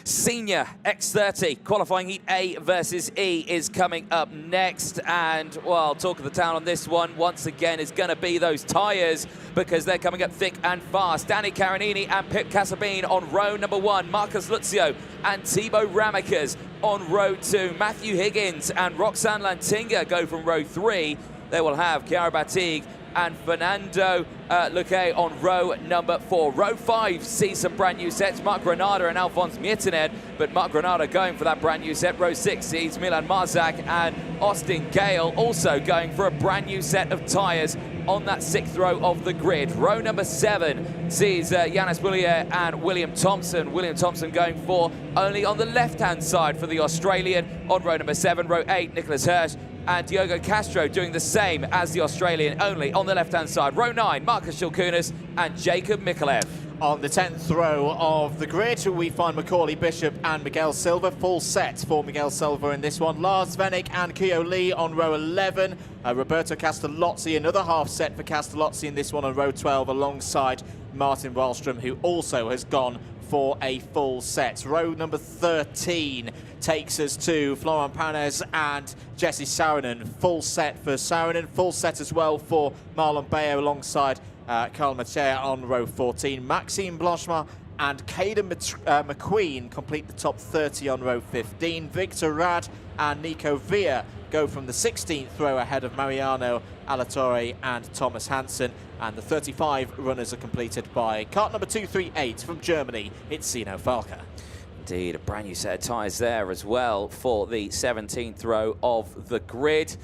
Senior X30 qualifying heat A versus E is coming up next, and well, talk of the town on this one once again is going to be those tyres, because they're coming up thick and fast. Danny Carinini and Pip Casabine on row number 1, Marcus Luzio and Thibaut Ramekers on row 2, Matthew Higgins and Roxanne Lantinga go from row 3. They will have Chiara Batig and Fernando Luque on row number 4. Row 5 sees some brand new sets, Mark Granada and Alphonse Mietined, but Mark Granada going for that brand new set. Row 6 sees Milan Marzak and Austin Gale also going for a brand new set of tyres on that 6th row of the grid. Row number 7 sees Yannis Boulier and William Thompson. William Thompson going for only on the left-hand side for the Australian on row number 7. Row 8, Nicholas Hirsch and Diogo Castro doing the same as the Australian, only on the left-hand side. Row 9, Marcus Shilkunas and Jacob Mikolev. On the 10th row of the grid, we find Macaulay Bishop and Miguel Silva. Full set for Miguel Silva in this one. Lars Vennick and Keo Lee on row 11. Roberto Castellozzi, another half set for Castellozzi in this one on row 12, alongside Martin Wallström, who also has gone for a full set. Row number 13 takes us to Florent Panes and Jesse Saarinen. Full set for Saarinen, full set as well for Marlon Bayo alongside Carl Matea on row 14. Maxime Blanchemont and Caden McQueen complete the top 30 on row 15. Victor Rad and Nico Villa go from the 16th row ahead of Mariano Alatorre and Thomas Hansen. And the 35 runners are completed by cart number 238 from Germany. It's Zeno Falca. Indeed, a brand new set of tyres there as well for the 17th row of the grid.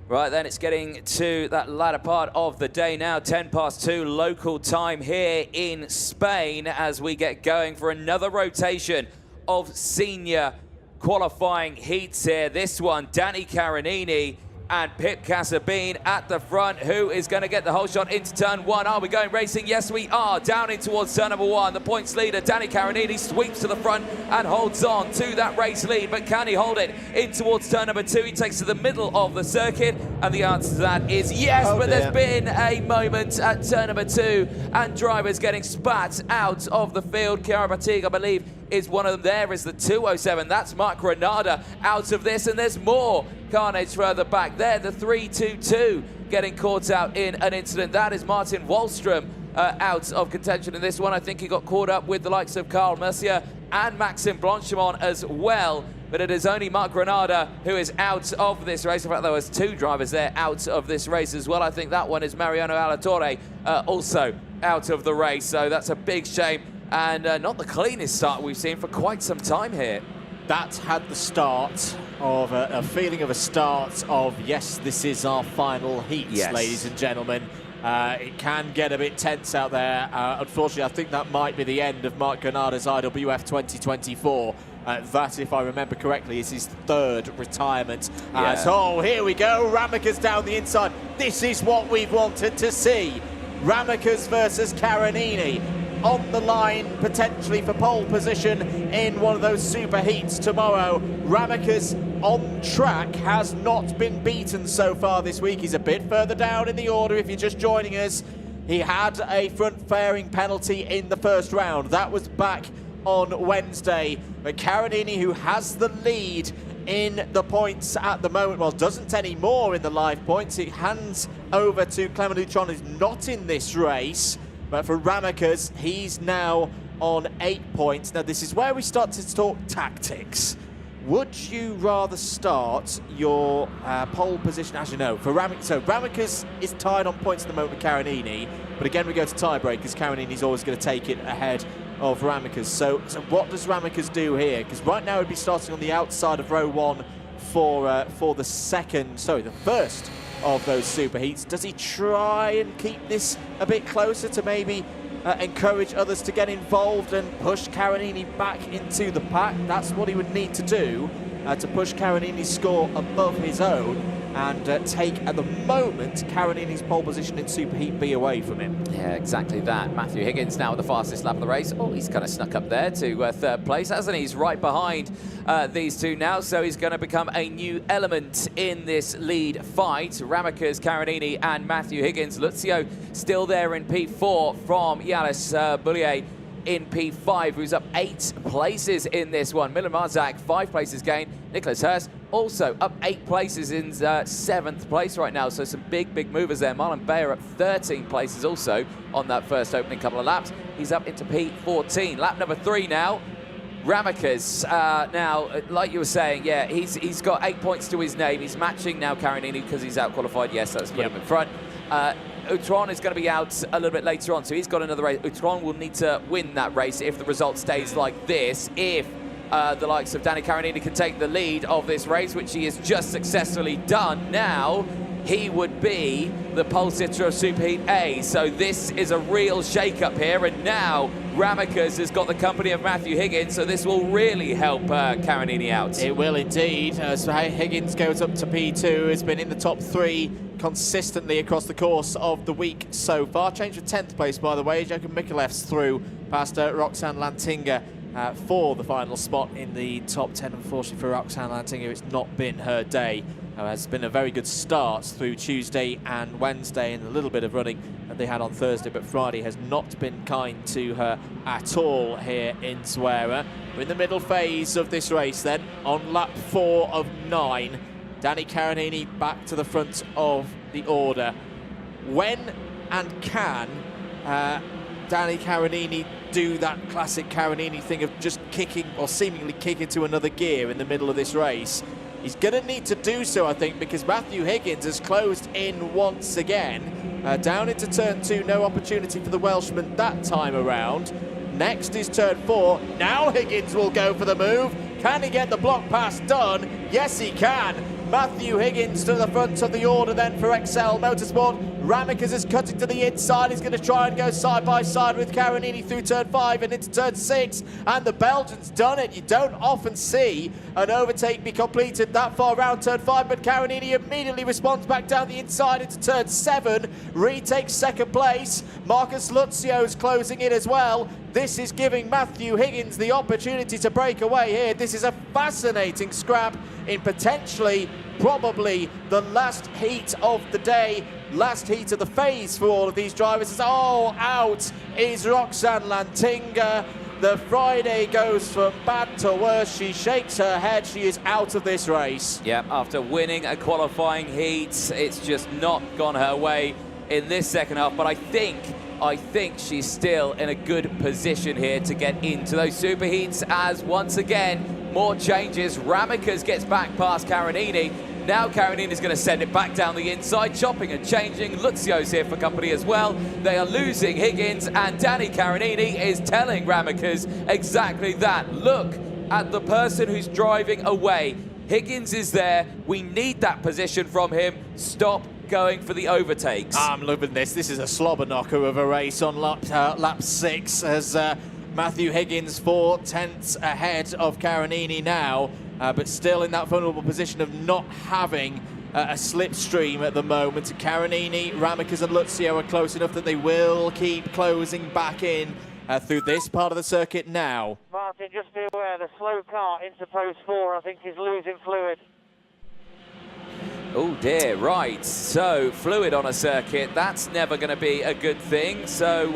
Right then, it's getting to that latter part of the day now, 2:10 local time here in Spain, as we get going for another rotation of senior qualifying heats here. This one, Danny Carinini and Pip Casabine at the front. Who is going to get the whole shot into turn 1? Are we going racing? Yes, we are. Down in towards turn number 1. The points leader, Danny Carinini, sweeps to the front and holds on to that race lead. But can he hold it in towards turn number 2? He takes to the middle of the circuit. And the answer to that is yes. But there's been a moment at turn number 2 and drivers getting spat out of the field. Chiara Batig, I believe, is one of them. There is the 207. That's Mark Granada out of this. And there's more carnage further back there. The 322 getting caught out in an incident. That is Martin Wallström out of contention in this one. I think he got caught up with the likes of Carl Mercier and Maxime Blanchemont as well. But it is only Mark Granada who is out of this race. In fact, there was 2 drivers there out of this race as well. I think that one is Mariano Alatorre also out of the race. So that's a big shame. And not the cleanest start we've seen for quite some time here. That had the start of a feeling of a start of, yes, this is our final heat, yes, ladies and gentlemen. It can get a bit tense out there. Unfortunately, I think that might be the end of Mark Granada's IWF2024. That, if I remember correctly, is his 3rd retirement. So here we go, Ramekers down the inside. This is what we've wanted to see. Ramekers versus Carinini on the line, potentially for pole position in one of those super heats tomorrow. Ramekers on track, has not been beaten so far this week. He's a bit further down in the order if you're just joining us. He had a front fairing penalty in the first round. That was back on Wednesday. But Carinini, who has the lead in the points at the moment, well, doesn't anymore in the live points. It hands over to Clement Lutron, who's not in this race. But for Ramekers, he's now on 8 points. Now, this is where we start to talk tactics. Would you rather start your pole position, as you know, for Ramekers? So Ramekers is tied on points at the moment with Carinini, but again, we go to tiebreakers. Carinini's always going to take it ahead of Ramekers. So what does Ramekers do here? Because right now, he'd be starting on the outside of row 1 for the first of those super heats. Does he try and keep this a bit closer to maybe encourage others to get involved and push Carinini back into the pack? That's what he would need to do to push Carinini's score above his own and take, at the moment, Carinini's pole position in Super Heat B away from him. Yeah, exactly that. Matthew Higgins now with the fastest lap of the race. Oh, he's kind of snuck up there to 3rd place, hasn't he? He's right behind these two now, so he's going to become a new element in this lead fight. Ramekers, Carinini and Matthew Higgins. Luzio still there in P4 from Yannis Boulier in P5, who's up 8 places in this one. Milan Marzak, 5 places gained. Nicholas Hurst also up 8 places in 7th place right now. So some big movers there. Marlon Bayer up 13 places also on that first opening couple of laps. He's up into P14. Lap number 3 now. Ramakas, now, like you were saying, yeah, he's got 8 points to his name. He's matching now Carinini because he's out-qualified. Yes, that's put him in front. Utron is going to be out a little bit later on, so he's got another race. Utron will need to win that race if the result stays like this. If the likes of Danny Carinini can take the lead of this race, which he has just successfully done now, he would be the pole sitter of Superheat A. So this is a real shake-up here, and now Ramakas has got the company of Matthew Higgins, so this will really help Carinini out. It will indeed. So Higgins goes up to P2, has been in the top 3 consistently across the course of the week so far. Change for 10th place, by the way. Jacob Mikulev's through past Roxanne Lantinga for the final spot in the top 10. Unfortunately for Roxanne Lantinga, it's not been her day. It's been a very good start through Tuesday and Wednesday, and a little bit of running that they had on Thursday, but Friday has not been kind to her at all here in Zuera. We're in the middle phase of this race then, on lap 4 of 9. Danny Carinini back to the front of the order. When and can Danny Carinini do that classic Carinini thing of just kicking, or seemingly kick into another gear in the middle of this race? He's going to need to do so, I think, because Matthew Higgins has closed in once again. Down into turn 2, no opportunity for the Welshman that time around. Next is turn 4. Now Higgins will go for the move. Can he get the block pass done? Yes, he can. Matthew Higgins to the front of the order then for Excel Motorsport. Ramakas is cutting to the inside. He's going to try and go side by side with Carinini through turn 5 and into turn 6. And the Belgian's done it. You don't often see an overtake be completed that far around turn 5, but Carinini immediately responds back down the inside into turn 7. Retakes second place. Marcus Lutzio's closing in as well. This is giving Matthew Higgins the opportunity to break away here. This is a fascinating scrap in potentially, probably, the last heat of the day, last heat of the phase for all of these drivers. Oh, out is Roxanne Lantinga. The Friday goes from bad to worse. She shakes her head. She is out of this race. Yeah, after winning a qualifying heat, it's just not gone her way in this second half, but I think she's still in a good position here to get into those super heats, as once again, more changes. Ramakas gets back past Carinini. Now Carinini's going to send it back down the inside, chopping and changing. Lutzio's here for company as well. They are losing Higgins, and Danny Carinini is telling Ramakas exactly that. Look at the person who's driving away. Higgins is there. We need that position from him. Stop going for the overtakes. I'm loving this. This is a slobber knocker of a race on lap 6 as Matthew Higgins 4 tenths ahead of Carinini now, but still in that vulnerable position of not having a slipstream at the moment. Carinini, Ramakas and Lutzio are close enough that they will keep closing back in through this part of the circuit now. Martin, just be aware, the slow car into post 4, I think, is losing fluid. Oh dear, right, so fluid on a circuit, that's never going to be a good thing. So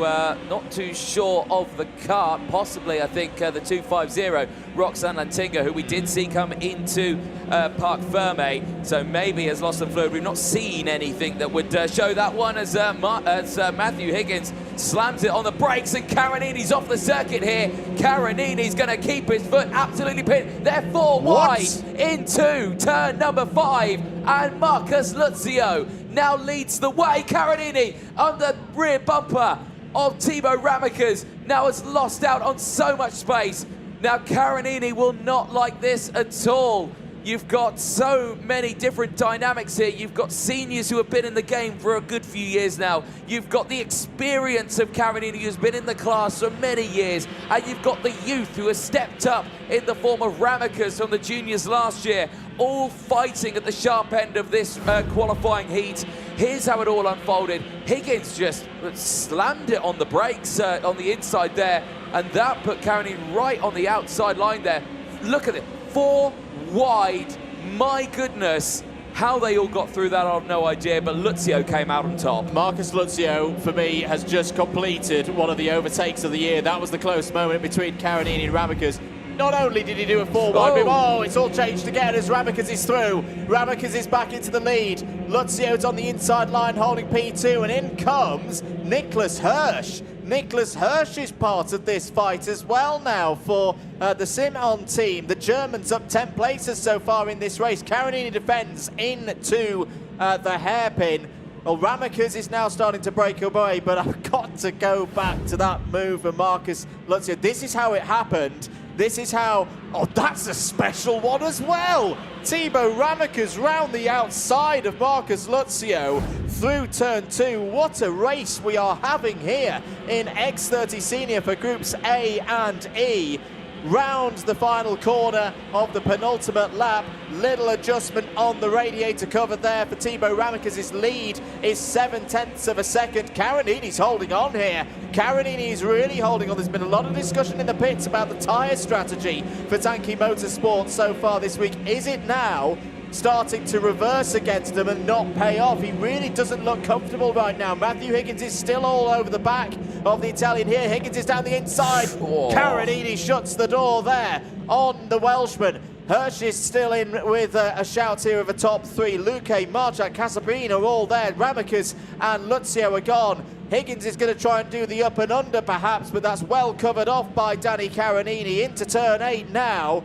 not too sure of the car, possibly I think the 250 Roxanne Lantinga, who we did see come into Parc Ferme, so maybe has lost some fluid. We've not seen anything that would show that one as Matthew Higgins slams it on the brakes, and Carinini's off the circuit here. Carinini's going to keep his foot absolutely pinned. They're 4 wide into turn number 5, and Marcus Lutzio now leads the way. Carinini on the rear bumper of Timo Ramakas now has lost out on so much space. Now Carinini will not like this at all. You've got so many different dynamics here. You've got seniors who have been in the game for a good few years now. You've got the experience of Carinini, who's been in the class for many years. And you've got the youth who has stepped up in the form of Ramakas from the juniors last year, all fighting at the sharp end of this qualifying heat. Here's how it all unfolded. Higgins just slammed it on the brakes on the inside there, and that put Carinini right on the outside line there. Look at it, 4 wide. My goodness, How they all got through that, I have no idea, but Luzio came out on top. Marcus Luzio, for me, has just completed one of the overtakes of the year. That was the close moment between Carinini and Ramicus. Not only did he do a 4-wide move, oh, it's all changed again as Ramicus is through. Ramicus is back into the lead. Luzio's on the inside line holding P2, and in comes Nicholas Hirsch. Nicholas Hirsch is part of this fight as well now for the Simon team. The Germans up 10 places so far in this race. Carinini defends into the hairpin. Well, Ramicus is now starting to break away, but I've got to go back to that move for Marcus Luzio. This is how it happened. This is how, oh, that's a special one as well. Thibaut Ramicus round the outside of Marcus Luzio through turn 2. What a race we are having here in X30 Senior for Groups A and E. Round the final corner of the penultimate lap. Little adjustment on the radiator cover there for Thibaut Ramicus. His lead is 0.7 of a second. Carinini's holding on here. Carinini is really holding on. There's been a lot of discussion in the pits about the tyre strategy for Tanky Motorsport so far this week. Is it now starting to reverse against them and not pay off? He really doesn't look comfortable right now. Matthew Higgins is still all over the back of the Italian here. Higgins is down the inside. Oh. Carinini shuts the door there on the Welshman. Hirsch is still in with a shout here of a top 3. Luque, Marchak, Casapin are all there. Ramicus and Luzio are gone. Higgins is going to try and do the up and under perhaps, but that's well covered off by Danny Carinini. Into turn 8 now.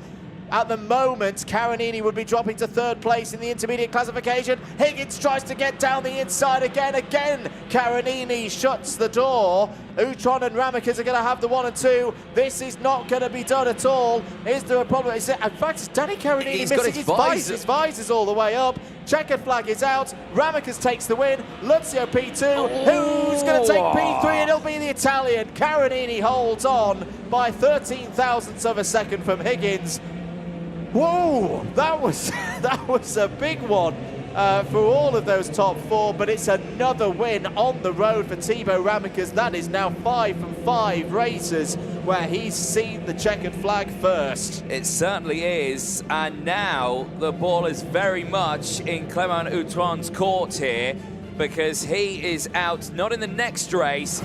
At the moment, Carinini would be dropping to 3rd place in the intermediate classification. Higgins tries to get down the inside again. Carinini shuts the door. Utron and Ramicus are going to have the 1 and 2. This is not going to be done at all. Is there a problem? In fact, Danny Carinini missing his visor. His visor's all the way up. Checkered flag is out. Ramicus takes the win. Luzio P2. Oh. Who's going to take P3? And it'll be the Italian. Carinini holds on by 13 thousandths of a second from Higgins. Whoa, that was a big one for all of those top 4, but it's another win on the road for Thibaut Ramicus. That is now 5 from 5 races where he's seen the checkered flag first. It certainly is, and now the ball is very much in Clément Utron's court here, because he is out, not in the next race,